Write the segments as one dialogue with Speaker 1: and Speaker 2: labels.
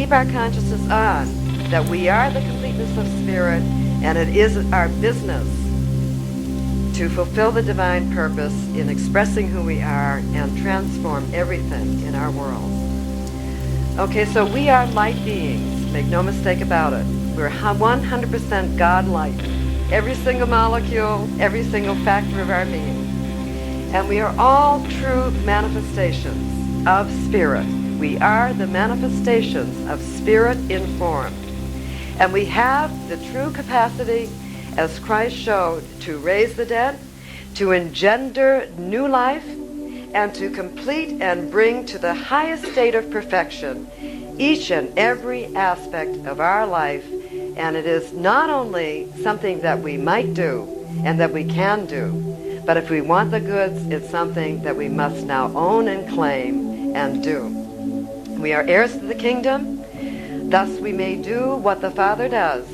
Speaker 1: keep our consciousness on that we are the completeness of spirit, and it is our business to fulfill the divine purpose in expressing who we are and transform everything in our world. Okay, so we are light beings. Make no mistake about it. We're 100% God light. Every single molecule, every single factor of our being. And we are all true manifestations of spirit. We are the manifestations of spirit in form. And we have the true capacity, as Christ showed, to raise the dead, to engender new life, and to complete and bring to the highest state of perfection each and every aspect of our life. And it is not only something that we might do and that we can do, but if we want the goods, it's something that we must now own and claim and do. We are heirs to the kingdom. Thus we may do what the Father does.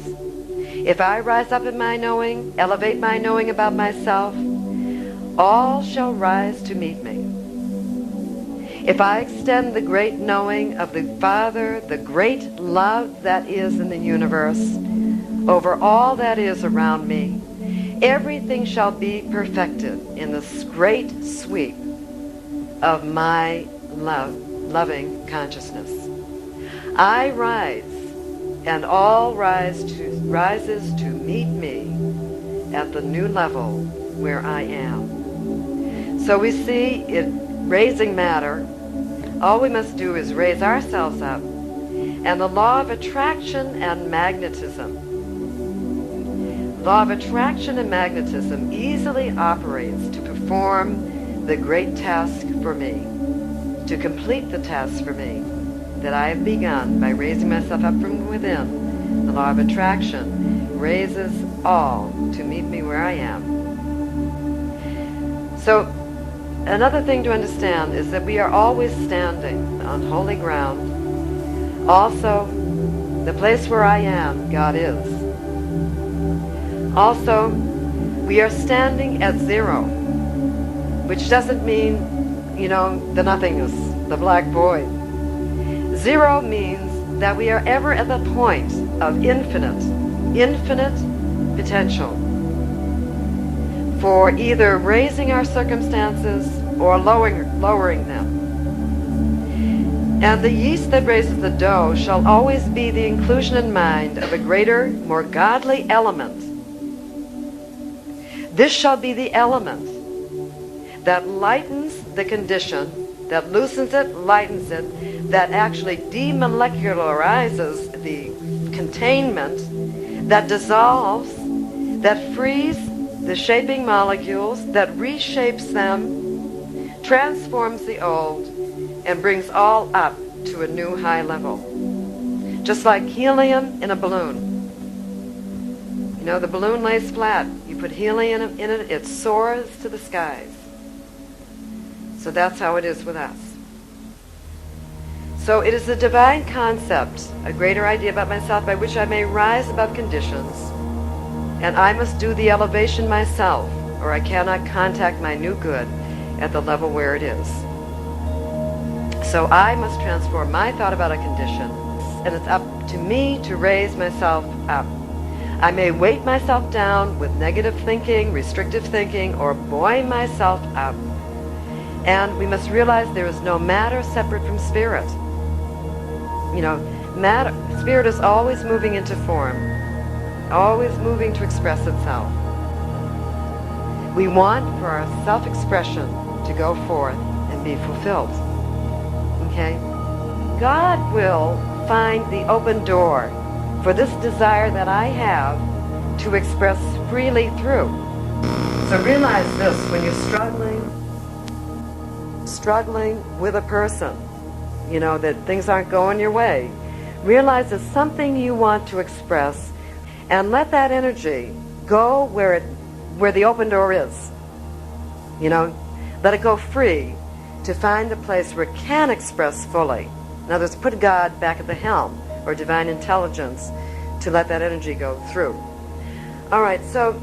Speaker 1: If I rise up in my knowing, elevate my knowing about myself, all shall rise to meet me. If I extend the great knowing of the Father, the great love that is in the universe, over all that is around me, everything shall be perfected in this great sweep of my loving consciousness. I rise, and all rises to meet me at the new level where I am. So we see it raising matter. All we must do is raise ourselves up. And the law of attraction and magnetism. Law of attraction and magnetism easily operates to perform the great task for me, to complete the task for me that I have begun by raising myself up from within. The law of attraction raises all to meet me where I am. So another thing to understand is that we are always standing on holy ground. Also, the place where I am, God is. Also, we are standing at zero, which doesn't mean, the nothingness, the black void. Zero means that we are ever at the point of infinite potential for either raising our circumstances or lowering them. And the yeast that raises the dough shall always be the inclusion in mind of a greater, more godly element. This shall be the element that lightens the condition, that loosens it, lightens it, that actually demolecularizes the containment, that dissolves, that frees the shaping molecules, that reshapes them, transforms the old, and brings all up to a new high level. Just like helium in a balloon. The balloon lays flat. You put helium in it, it soars to the skies. So that's how it is with us. So it is the divine concept, a greater idea about myself by which I may rise above conditions, and I must do the elevation myself, or I cannot contact my new good at the level where it is. So I must transform my thought about a condition, and it's up to me to raise myself up. I may weight myself down with negative thinking, restrictive thinking, or buoy myself up. And we must realize there is no matter separate from spirit. Spirit is always moving into form, always moving to express itself. We want for our self-expression to go forth and be fulfilled. Okay? God will find the open door for this desire that I have to express freely through. So realize this, when you're struggling with a person, that things aren't going your way, realize it's something you want to express, and let that energy go where the open door is. Let it go free to find the place where it can express fully. In other words, put God back at the helm, or divine intelligence, to let that energy go through. All right, so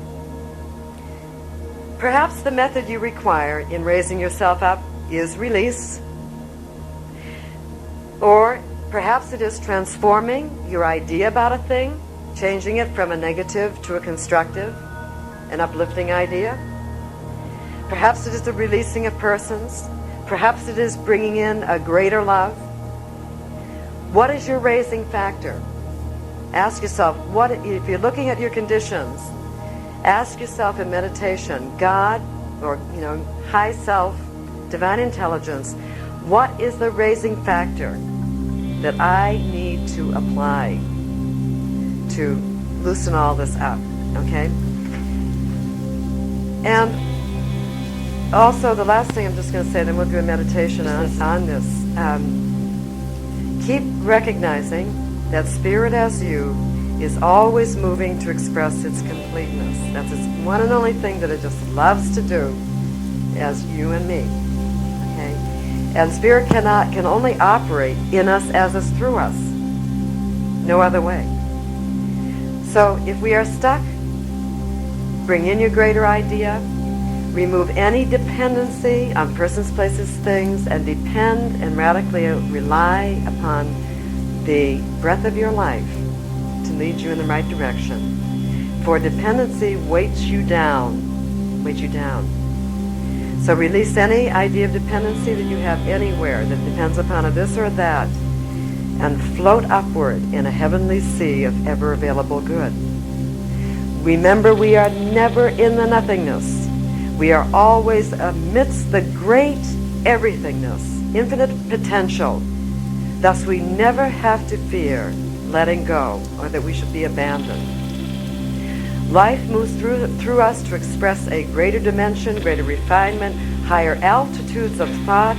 Speaker 1: perhaps the method you require in raising yourself up is release, or Perhaps it is transforming your idea about a thing, changing it from a negative to a constructive, an uplifting idea. Perhaps it is the releasing of persons. Perhaps it is bringing in a greater love. What is your raising factor? Ask yourself, what if you're looking at your conditions, ask yourself in meditation, God, or high self, divine intelligence, what is the raising factor that I need to apply to loosen all this up, okay? And also, the last thing I'm just going to say, then we'll do a meditation on this. Keep recognizing that Spirit as you is always moving to express its completeness. That's its one and only thing that it just loves to do, as you and me. Okay? And Spirit can only operate in us as is through us. No other way. So if we are stuck, bring in your greater idea. Remove any dependency on persons, places, things, and depend and radically rely upon the breath of your life to lead you in the right direction. For dependency weights you down. So release any idea of dependency that you have anywhere that depends upon a this or that, and float upward in a heavenly sea of ever available good. Remember, we are never in the nothingness. We are always amidst the great everythingness, infinite potential. Thus, we never have to fear letting go or that we should be abandoned. Life moves through us to express a greater dimension, greater refinement, higher altitudes of thought,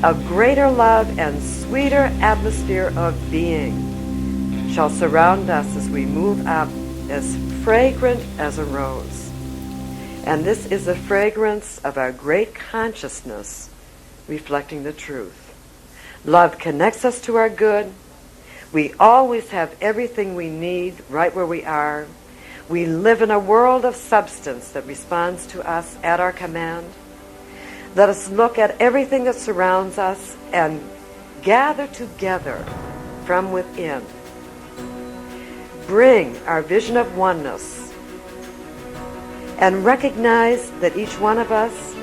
Speaker 1: a greater love and sweeter atmosphere of being shall surround us as we move up, as fragrant as a rose. And this is the fragrance of our great consciousness reflecting the truth. Love connects us to our good. We always have everything we need right where we are. We live in a world of substance that responds to us at our command. Let us look at everything that surrounds us and gather together from within. Bring our vision of oneness and recognize that each one of us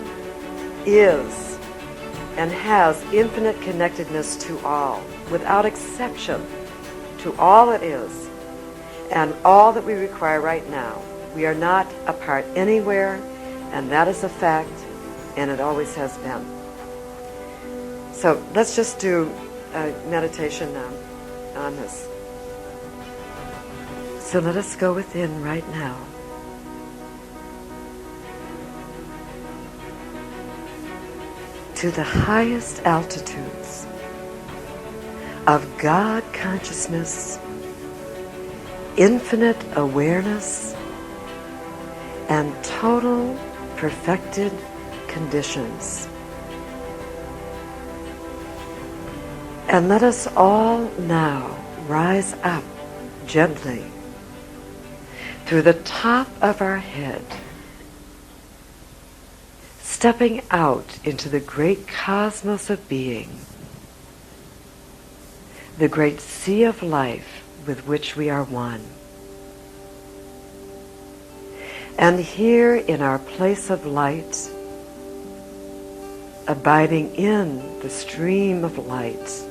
Speaker 1: is and has infinite connectedness to all, without exception, to all it is, and all that we require right now. We are not apart anywhere, and that is a fact, and it always has been. So let's just do a meditation now on this. So let us go within right now. To the highest altitudes of God consciousness, infinite awareness, and total perfected conditions. And let us all now rise up gently through the top of our head, stepping out into the great cosmos of being, the great sea of life with which we are one. And here in our place of light, abiding in the stream of light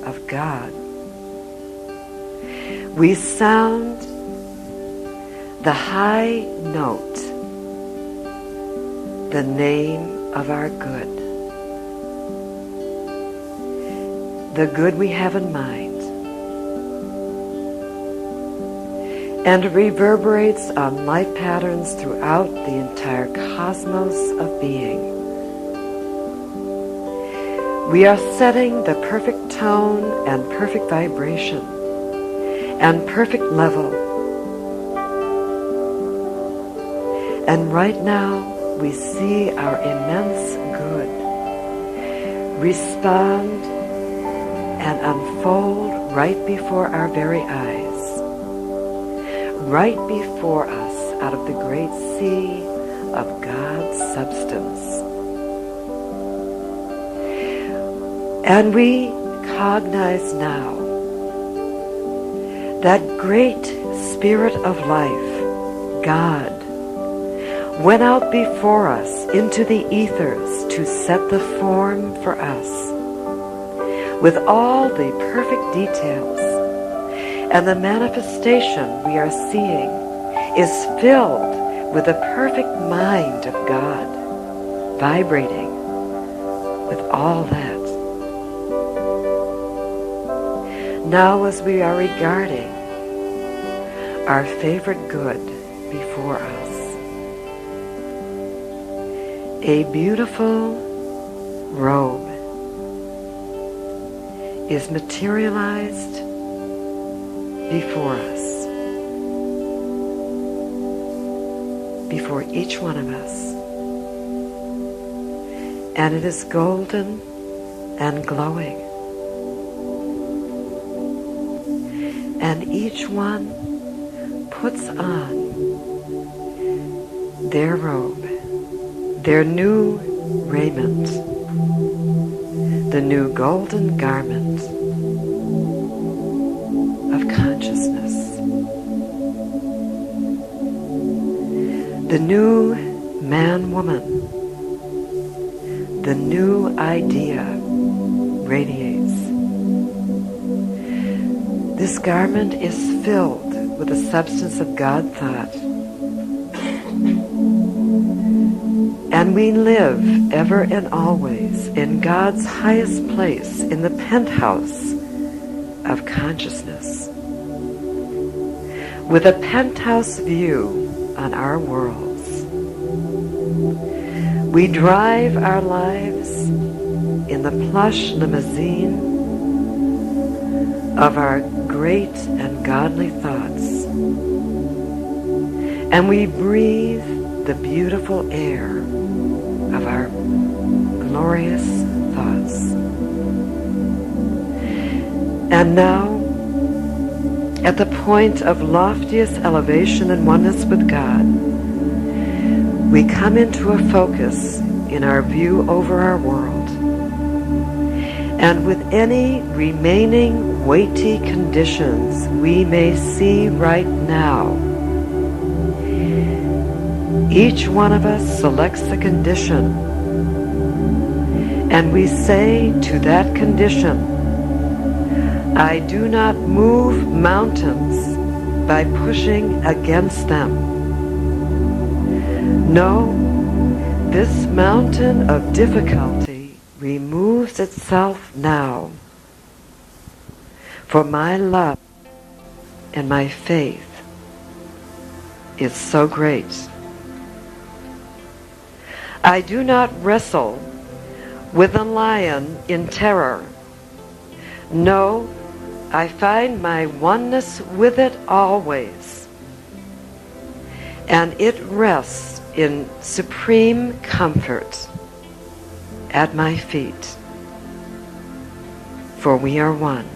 Speaker 1: of God, we sound the high note, the name of our good, the good we have in mind, and reverberates on light patterns throughout the entire cosmos of being. We are setting the perfect tone and perfect vibration and perfect level. And right now, we see our immense good respond and unfold right before our very eyes, right before us out of the great sea of God's substance. And we cognize now that great Spirit of life, God, went out before us into the ethers to set the form for us with all the perfect details, and the manifestation we are seeing is filled with the perfect mind of God, vibrating with all that. Now, as we are regarding our favorite good before us, a beautiful robe is materialized before us, before each one of us. And it is golden and glowing. And each one puts on their robe, their new raiment, the new golden garment of consciousness, the new man-woman, the new idea radiates. This garment is filled with the substance of God thought. And we live ever and always in God's highest place, in the penthouse of consciousness, with a penthouse view on our worlds. We drive our lives in the plush limousine of our great and godly thoughts, and we breathe the beautiful air of our glorious thoughts. And now, at the point of loftiest elevation and oneness with God, we come into a focus in our view over our world. And with any remaining weighty conditions we may see right now, each one of us selects the condition, and we say to that condition, I do not move mountains by pushing against them. No, this mountain of difficulty removes itself now, for my love and my faith is so great. I do not wrestle with a lion in terror. No, I find my oneness with it always, and it rests in supreme comfort at my feet, for we are one.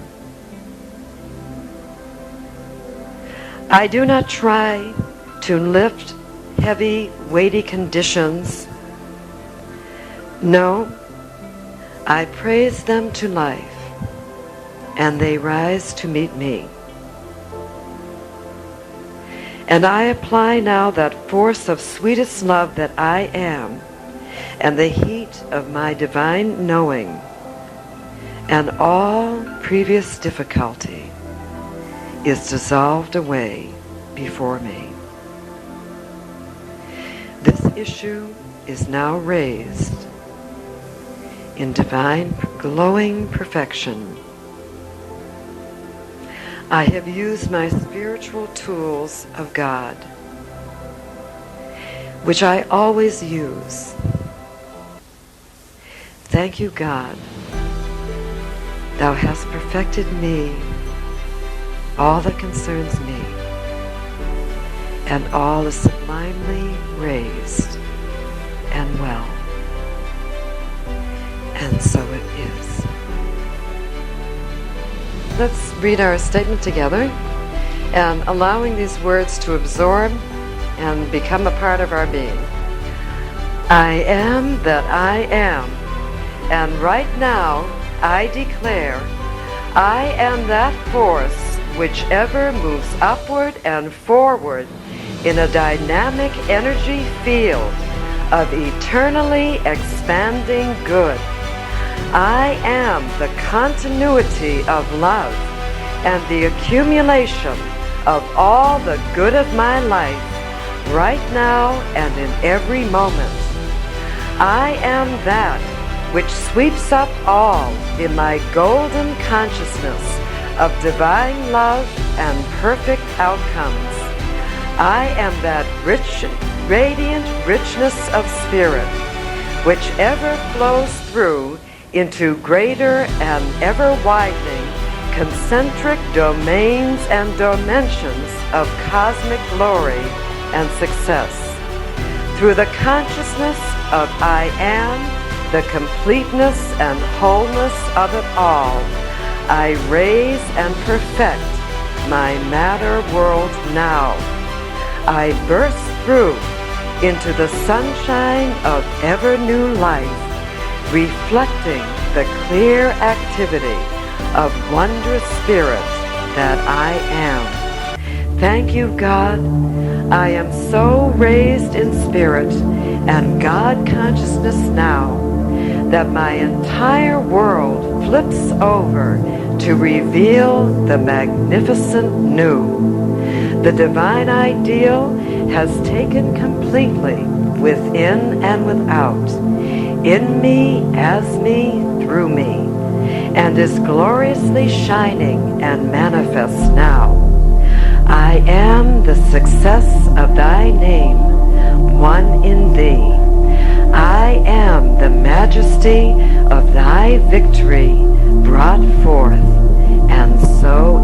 Speaker 1: I do not try to lift heavy, weighty conditions. No, I praise them to life, and they rise to meet me. And I apply now that force of sweetest love that I am, and the heat of my divine knowing, and all previous difficulty is dissolved away before me. This issue is now raised in divine glowing perfection. I have used my spiritual tools of God, which I always use. Thank you, God. Thou hast perfected me, all that concerns me, and all is sublimely raised and well. And so it is. Let's read our statement together, and allowing these words to absorb and become a part of our being. I am that I am, and right now I declare I am that force which ever moves upward and forward in a dynamic energy field of eternally expanding good. I am the continuity of love and the accumulation of all the good of my life right now and in every moment. I am that which sweeps up all in my golden consciousness of divine love and perfect outcomes. I am that rich, radiant richness of spirit which ever flows through into greater and ever-widening concentric domains and dimensions of cosmic glory and success. Through the consciousness of I am, the completeness and wholeness of it all, I raise and perfect my matter world now. I burst through into the sunshine of ever new life, reflecting the clear activity of wondrous spirit that I am. Thank you, God. I am so raised in spirit and God consciousness now that my entire world flips over to reveal the magnificent new. The divine ideal has taken completely within and without, in me, as me, through me, and is gloriously shining and manifest now. I am the success of thy name, one in thee. I am the majesty of thy victory brought forth, and so